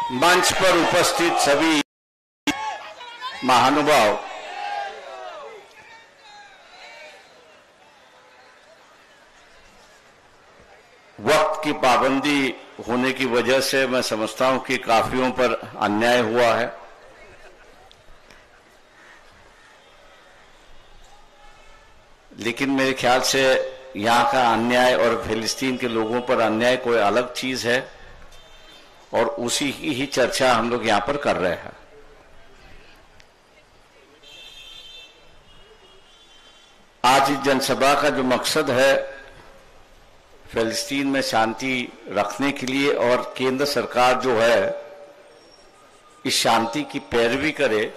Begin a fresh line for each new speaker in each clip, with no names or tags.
मंच पर उपस्थित सभी महानुभाव, वक्त की पाबंदी होने की वजह से मैं समझता हूं कि काफियों पर अन्याय हुआ है। लेकिन मेरे ख्याल से यहाँ का अन्याय और फिलिस्तीन के लोगों पर अन्याय कोई अलग चीज है और उसी की ही चर्चा हम लोग यहाँ पर कर रहे हैं। आज इस जनसभा का जो मकसद है फिलिस्तीन में शांति रखने के लिए और केंद्र सरकार जो है इस शांति की पैरवी करे,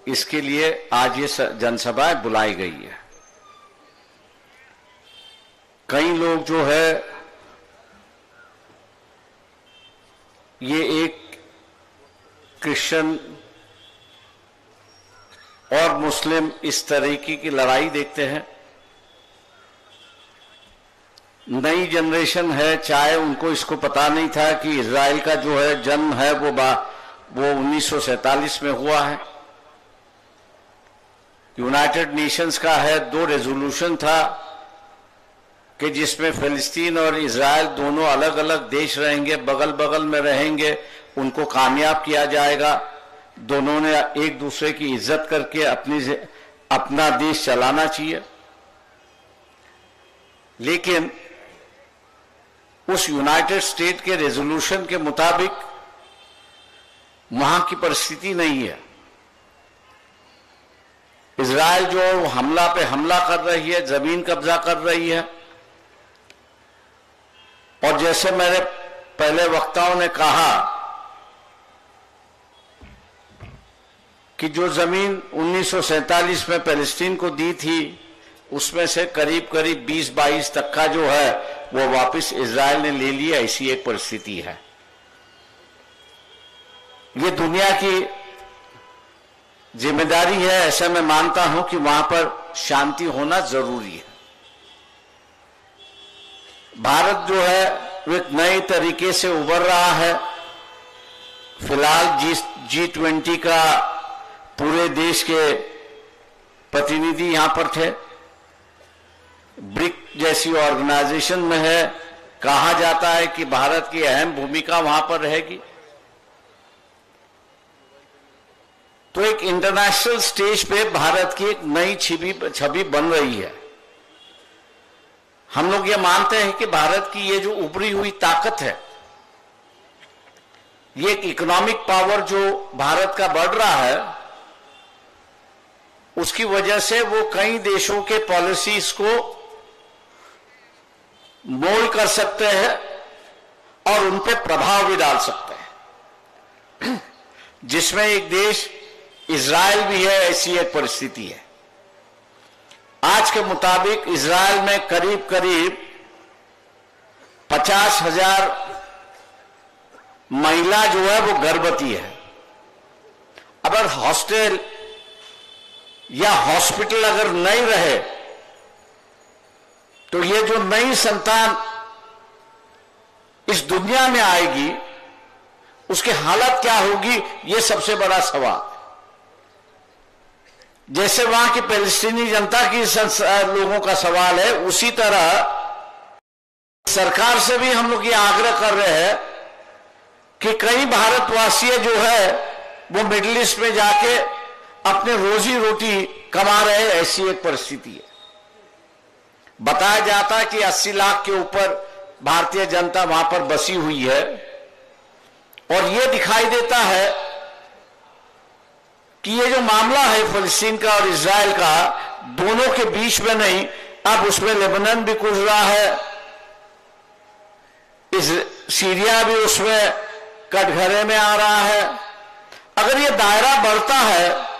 इसके लिए आज ये जनसभा बुलाई गई है। कई लोग जो है ये एक क्रिश्चियन और मुस्लिम इस तरीके की लड़ाई देखते हैं। नई जनरेशन है, चाहे उनको इसको पता नहीं था कि इजराइल का जो है जन्म है वो 1947 में हुआ है। यूनाइटेड नेशंस का है, 2 रेजोल्यूशन था कि जिसमें फिलिस्तीन और इजराइल दोनों अलग अलग देश रहेंगे, बगल बगल में रहेंगे, उनको कामयाब किया जाएगा। दोनों ने एक दूसरे की इज्जत करके अपना देश चलाना चाहिए। लेकिन उस यूनाइटेड स्टेट के रेजोल्यूशन के मुताबिक वहां की परिस्थिति नहीं है। इजराइल जो हमला पे हमला कर रही है, जमीन कब्जा कर रही है, और जैसे मेरे पहले वक्ताओं ने कहा कि जो जमीन 1947 में फिलिस्तीन को दी थी उसमें से करीब करीब 20-22 तक का जो है वो वापस इजराइल ने ले लिया। ऐसी एक परिस्थिति है। ये दुनिया की जिम्मेदारी है, ऐसा मैं मानता हूं कि वहां पर शांति होना जरूरी है। भारत जो है वो एक नए तरीके से उभर रहा है। फिलहाल G20 का पूरे देश के प्रतिनिधि यहां पर थे। ब्रिक जैसी ऑर्गेनाइजेशन में है, कहा जाता है कि भारत की अहम भूमिका वहां पर रहेगी। तो एक इंटरनेशनल स्टेज पे भारत की एक नई छवि बन रही है। हम लोग ये मानते हैं कि भारत की ये जो उभरी हुई ताकत है, ये एक इकोनॉमिक पावर जो भारत का बढ़ रहा है, उसकी वजह से वो कई देशों के पॉलिसीज को मोल्ड कर सकते हैं और उन पे प्रभाव भी डाल सकते हैं। जिसमें एक देश इजराइल भी है। ऐसी एक परिस्थिति है। आज के मुताबिक इजराइल में करीब करीब 50,000 महिला जो है वो गर्भवती है। अगर हॉस्टल या हॉस्पिटल अगर नहीं रहे तो ये जो नई संतान इस दुनिया में आएगी उसकी हालत क्या होगी, ये सबसे बड़ा सवाल। जैसे वहां की फिलिस्तीनी जनता की लोगों का सवाल है, उसी तरह सरकार से भी हम लोग ये आग्रह कर रहे हैं कि कई भारतवासी जो है वो मिडिल ईस्ट में जाके अपने रोजी रोटी कमा रहे। ऐसी एक परिस्थिति है। बताया जाता है कि 80 लाख के ऊपर भारतीय जनता वहां पर बसी हुई है, और यह दिखाई देता है कि ये जो मामला है फिलिस्तीन का और इजराइल का, दोनों के बीच में नहीं, अब उसमें लेबनान भी कुछ रहा है, सीरिया भी उसमें कटघरे में आ रहा है। अगर ये दायरा बढ़ता है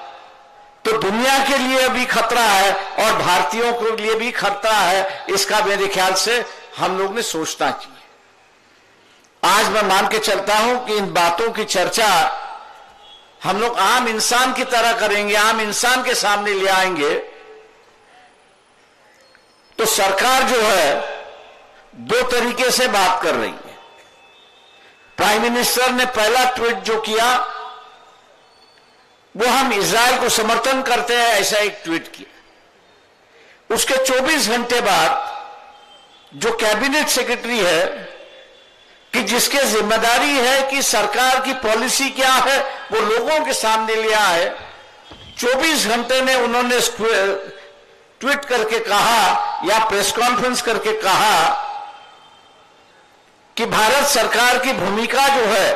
तो दुनिया के लिए भी खतरा है और भारतीयों के लिए भी खतरा है। इसका मेरे ख्याल से हम लोग ने सोचना चाहिए। आज मैं मान के चलता हूं कि इन बातों की चर्चा हम लोग आम इंसान की तरह करेंगे, आम इंसान के सामने ले आएंगे, तो सरकार जो है 2 तरीके से बात कर रही है। प्राइम मिनिस्टर ने पहला ट्वीट जो किया वो हम इजराइल को समर्थन करते हैं ऐसा एक ट्वीट किया। उसके 24 घंटे बाद जो कैबिनेट सेक्रेटरी है कि जिसके जिम्मेदारी है कि सरकार की पॉलिसी क्या है वो लोगों के सामने ले आए, 24 घंटे में उन्होंने ट्वीट करके कहा या प्रेस कॉन्फ्रेंस करके कहा कि भारत सरकार की भूमिका जो है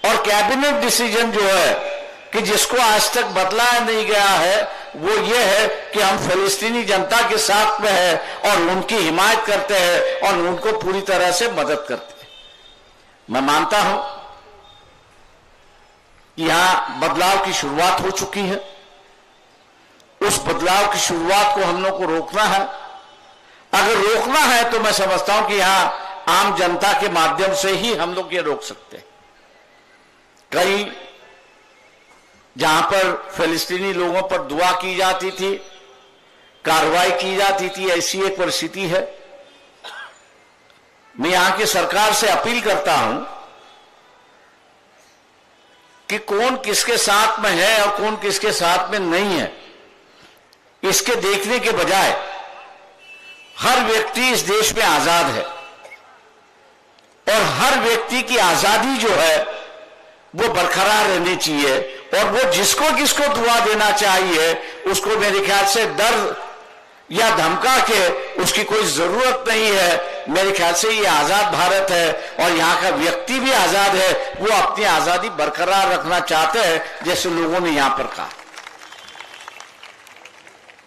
और कैबिनेट डिसीजन जो है कि जिसको आज तक बदलाया नहीं गया है वो ये है कि हम फिलिस्तीनी जनता के साथ में है और उनकी हिमायत करते हैं और उनको पूरी तरह से मदद करते हैं। मैं मानता हूं कि यहां बदलाव की शुरुआत हो चुकी है। उस बदलाव की शुरुआत को हम लोग को रोकना है। अगर रोकना है तो मैं समझता हूं कि यहां आम जनता के माध्यम से ही हम लोग ये रोक सकते हैं। कई जहां पर फिलिस्तीनी लोगों पर दुआ की जाती थी, कार्रवाई की जाती थी, ऐसी एक परिस्थिति है। मैं यहां की सरकार से अपील करता हूं कि कौन किसके साथ में है और कौन किसके साथ में नहीं है, इसके देखने के बजाय हर व्यक्ति इस देश में आजाद है और हर व्यक्ति की आजादी जो है वो बरकरार रहनी चाहिए और वो जिसको किसको दुआ देना चाहिए उसको मेरे ख्याल से डर या धमका के उसकी कोई जरूरत नहीं है। मेरे ख्याल से ये आजाद भारत है और यहाँ का व्यक्ति भी आजाद है, वो अपनी आजादी बरकरार रखना चाहते हैं जैसे लोगों ने यहां पर कहा।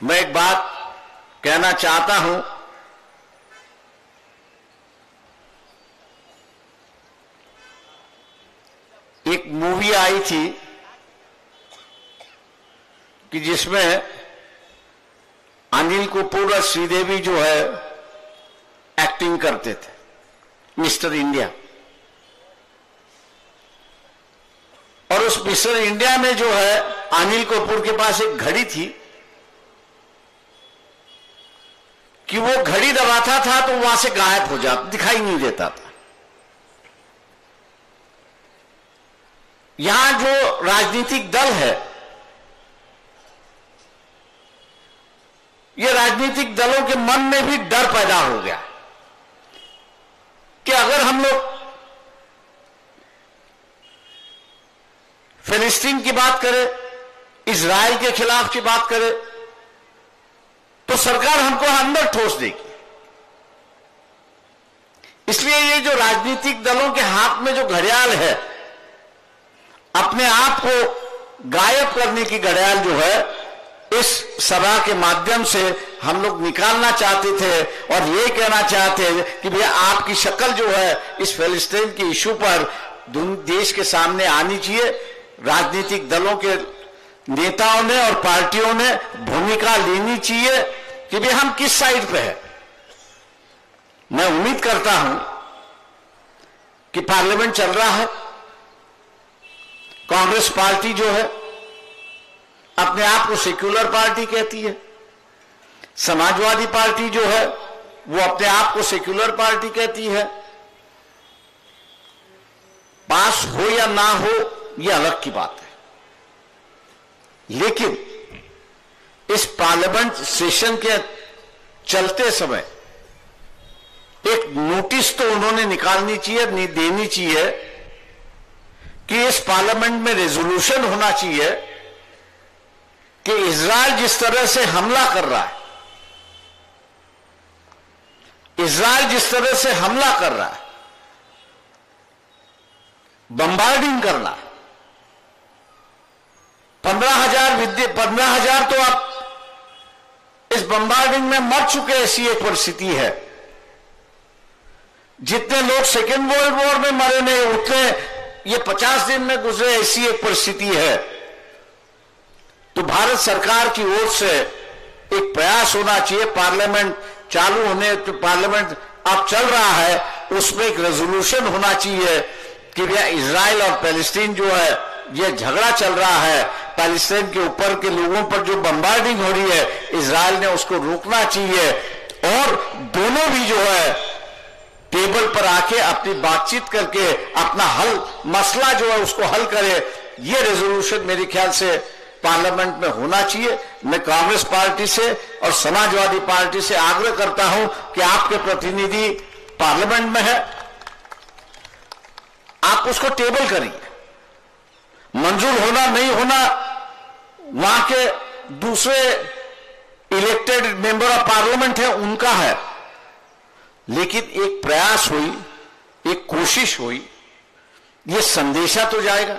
मैं एक बात कहना चाहता हूं, एक मूवी आई थी कि जिसमें अनिल कपूर और श्रीदेवी जो है एक्टिंग करते थे, मिस्टर इंडिया। और उस मिस्टर इंडिया में जो है अनिल कपूर के पास एक घड़ी थी कि वो घड़ी दबाता था तो वहां से गायब हो जाता, दिखाई नहीं देता था। यहां जो राजनीतिक दल है, ये राजनीतिक दलों के मन में भी डर पैदा हो गया कि अगर हम लोग फिलिस्तीन की बात करें, इजराइल के खिलाफ की बात करें तो सरकार हमको अंदर ठोस देगी। इसलिए ये जो राजनीतिक दलों के हाथ में जो घड़ियाल है, अपने आप को गायब करने की घड़ियाल जो है, इस सभा के माध्यम से हम लोग निकालना चाहते थे और ये कहना चाहते हैं कि भैया आपकी शक्ल जो है इस फिलिस्तीन के इशू पर देश के सामने आनी चाहिए। राजनीतिक दलों के नेताओं ने और पार्टियों ने भूमिका लेनी चाहिए कि भाई हम किस साइड पे हैं। मैं उम्मीद करता हूं कि पार्लियामेंट चल रहा है, कांग्रेस पार्टी जो है अपने आप को सेक्युलर पार्टी कहती है, समाजवादी पार्टी जो है वो अपने आप को सेक्युलर पार्टी कहती है। पास हो या ना हो ये अलग की बात है, लेकिन इस पार्लियामेंट सेशन के चलते समय एक नोटिस तो उन्होंने निकालनी चाहिए, देनी चाहिए कि इस पार्लियामेंट में रेजोल्यूशन होना चाहिए कि इजराइल जिस तरह से हमला कर रहा है, इजराइल जिस तरह से हमला कर रहा है, बम्बार्डिंग करना, 15,000 तो आप इस बम्बार्डिंग में मर चुके, ऐसी एक परिस्थिति है। जितने लोग सेकेंड वर्ल्ड वॉर में मरे नहीं उतने ये 50 दिन में गुजरे, ऐसी एक परिस्थिति है। तो भारत सरकार की ओर से एक प्रयास होना चाहिए, पार्लियामेंट चालू होने, तो पार्लियामेंट अब चल रहा है उसमें एक रेजोल्यूशन होना चाहिए कि भैया इजराइल और पैलेस्टीन जो है ये झगड़ा चल रहा है, पैलेस्टीन के ऊपर के लोगों पर जो बम्बार्डिंग हो रही है, इजराइल ने उसको रोकना चाहिए और दोनों भी जो है टेबल पर आके अपनी बातचीत करके अपना हल मसला जो है उसको हल करे। ये रेजोल्यूशन मेरे ख्याल से पार्लियामेंट में होना चाहिए। मैं कांग्रेस पार्टी से और समाजवादी पार्टी से आग्रह करता हूं कि आपके प्रतिनिधि पार्लियामेंट में है, आप उसको टेबल करिए। मंजूर होना नहीं होना वहां के दूसरे इलेक्टेड मेंबर ऑफ पार्लियामेंट है, उनका है, लेकिन एक प्रयास हुई, एक कोशिश हुई, ये संदेशा तो जाएगा।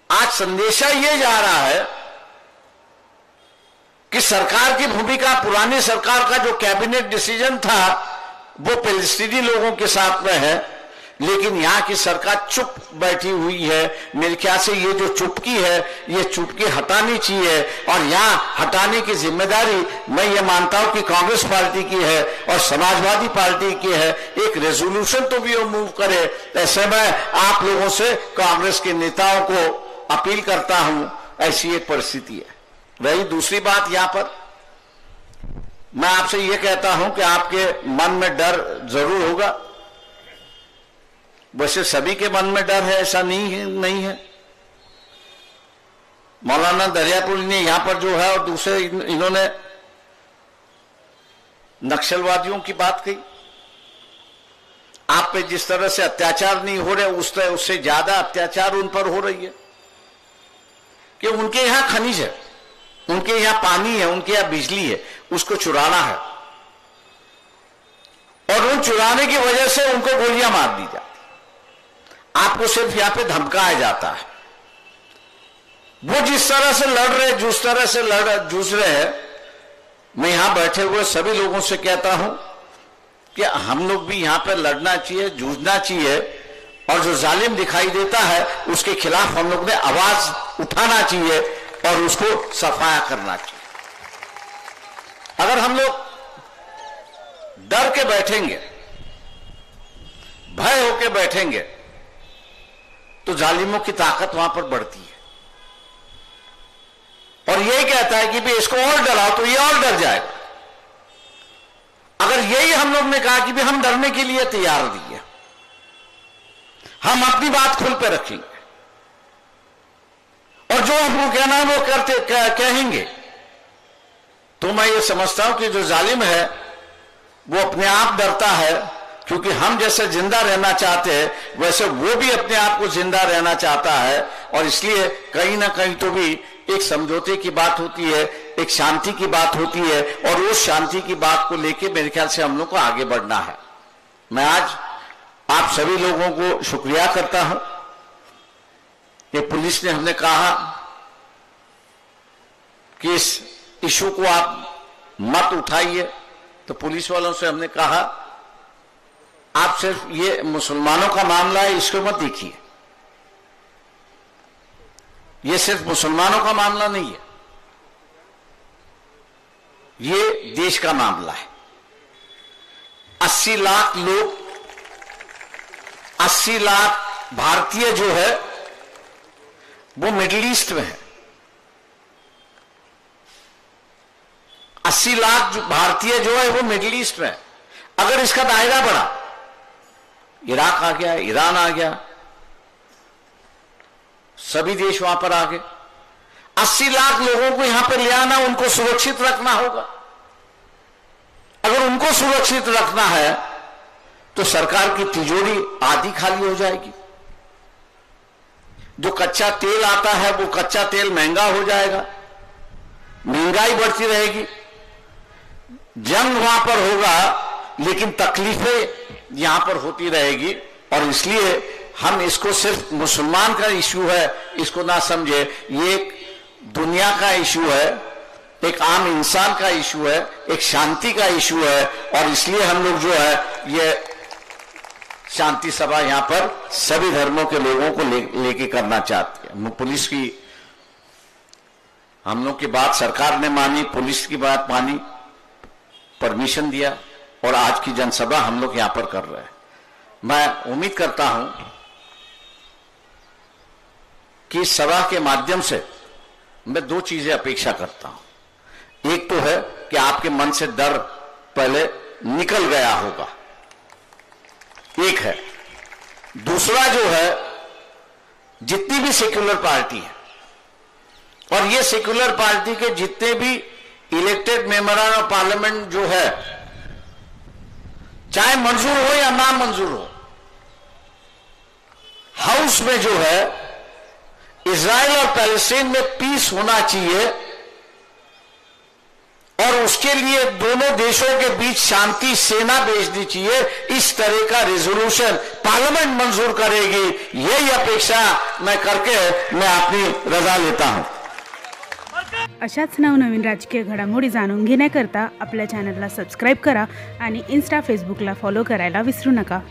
आज संदेशा ये जा रहा है कि सरकार की भूमिका, पुरानी सरकार का जो कैबिनेट डिसीजन था वो पैलेस्टीनी लोगों के साथ में है, लेकिन यहां की सरकार चुप बैठी हुई है। मेरे ख्याल से ये जो चुपकी है, ये चुपकी हटानी चाहिए, और यहां हटाने की जिम्मेदारी मैं ये मानता हूं कि कांग्रेस पार्टी की है और समाजवादी पार्टी की है। एक रेजोल्यूशन तो भी वो मूव करे। ऐसे में आप लोगों से, कांग्रेस के नेताओं को अपील करता हूं, ऐसी एक परिस्थिति है। रही दूसरी बात, यहां पर मैं आपसे यह कहता हूं कि आपके मन में डर जरूर होगा। वैसे सभी के मन में डर है, ऐसा नहीं है। मौलाना दरियापुरी ने यहां पर जो है और दूसरे इन्होंने नक्सलवादियों की बात कही। आप पे जिस तरह से अत्याचार नहीं हो रहे, उससे ज्यादा अत्याचार उन पर हो रही है कि उनके यहां खनिज है, उनके यहां पानी है, उनके यहां बिजली है, उसको चुराना है, और उन चुराने की वजह से उनको गोलियां मार दी जाती। आपको सिर्फ यहां पे धमकाया जाता है। वो जिस तरह से लड़ रहे, जिस तरह से जूझ रहे हैं, मैं यहां बैठे हुए सभी लोगों से कहता हूं कि हम लोग भी यहां पर लड़ना चाहिए, जूझना चाहिए, और जो जालिम दिखाई देता है उसके खिलाफ हम लोग ने आवाज उठाना चाहिए और उसको सफाया करना चाहिए। अगर हम लोग डर के बैठेंगे, भय होके बैठेंगे, तो जालिमों की ताकत वहां पर बढ़ती है, और यही कहता है कि भी इसको और डराओ तो ये और डर जाएगा। अगर यही हम लोग ने कहा कि भी हम डरने के लिए तैयार नहीं है, हम अपनी बात खुल पे रखेंगे और जो हमको कहना है वो कहेंगे, तो मैं ये समझता हूं कि जो जालिम है वो अपने आप डरता है, क्योंकि हम जैसे जिंदा रहना चाहते हैं वैसे वो भी अपने आप को जिंदा रहना चाहता है, और इसलिए कहीं ना कहीं तो भी एक समझौते की बात होती है, एक शांति की बात होती है, और उस शांति की बात को लेके मेरे ख्याल से हम लोग को आगे बढ़ना है। मैं आज आप सभी लोगों को शुक्रिया करता हूं। ये पुलिस ने हमने कहा कि इस इशू को आप मत उठाइए, तो पुलिस वालों से हमने कहा आप सिर्फ ये मुसलमानों का मामला है, इसको मत देखिए, ये सिर्फ मुसलमानों का मामला नहीं है, ये देश का मामला है। 80 लाख लोग, 80 लाख भारतीय जो है वो मिडिल ईस्ट में है। 80 लाख भारतीय जो है वो मिडिल ईस्ट में है। अगर इसका दायरा बढ़ा, इराक आ गया, ईरान आ गया, सभी देश वहां पर आ गए। 80 लाख लोगों को यहां पर ले आना, उनको सुरक्षित रखना होगा। अगर उनको सुरक्षित रखना है तो सरकार की तिजोरी आधी खाली हो जाएगी। जो कच्चा तेल आता है वो कच्चा तेल महंगा हो जाएगा, महंगाई बढ़ती रहेगी, जंग वहां पर होगा, लेकिन तकलीफें यहां पर होती रहेगी। और इसलिए हम इसको सिर्फ मुसलमान का इशू है इसको ना समझे, ये एक दुनिया का इशू है, एक आम इंसान का इशू है, एक शांति का इशू है। और इसलिए हम लोग जो है ये शांति सभा यहां पर सभी धर्मों के लोगों को लेके करना चाहते हैं। पुलिस की हम लोग की बात सरकार ने मानी, पुलिस की बात मानी, परमिशन दिया, और आज की जनसभा हम लोग यहां पर कर रहे हैं। मैं उम्मीद करता हूं कि इस सभा के माध्यम से मैं 2 चीजें अपेक्षा करता हूं। एक तो है कि आपके मन से डर पहले निकल गया होगा, एक है। दूसरा जो है, जितनी भी सेक्युलर पार्टी है और ये सेक्युलर पार्टी के जितने भी इलेक्टेड मेंबरान ऑफ पार्लियामेंट जो है, चाहे मंजूर हो या ना मंजूर हो, हाउस में जो है इजराइल और पैलेस्टीन में पीस होना चाहिए और उसके लिए दोनों देशों के बीच शांति सेना भेजनी चाहिए। इस तरह का रेजोल्यूशन पार्लियामेंट मंजूर करेगी, यही अपेक्षा मैं करके मैं अपनी रजा लेता हूं।
अशाच नवनवीन राजकीय घडामोडी जाणून घेण्याकरता आपल्या चॅनलला सबस्क्राईब करा आणि इन्स्टा फेसबुकला फॉलो करायला विसरू नका।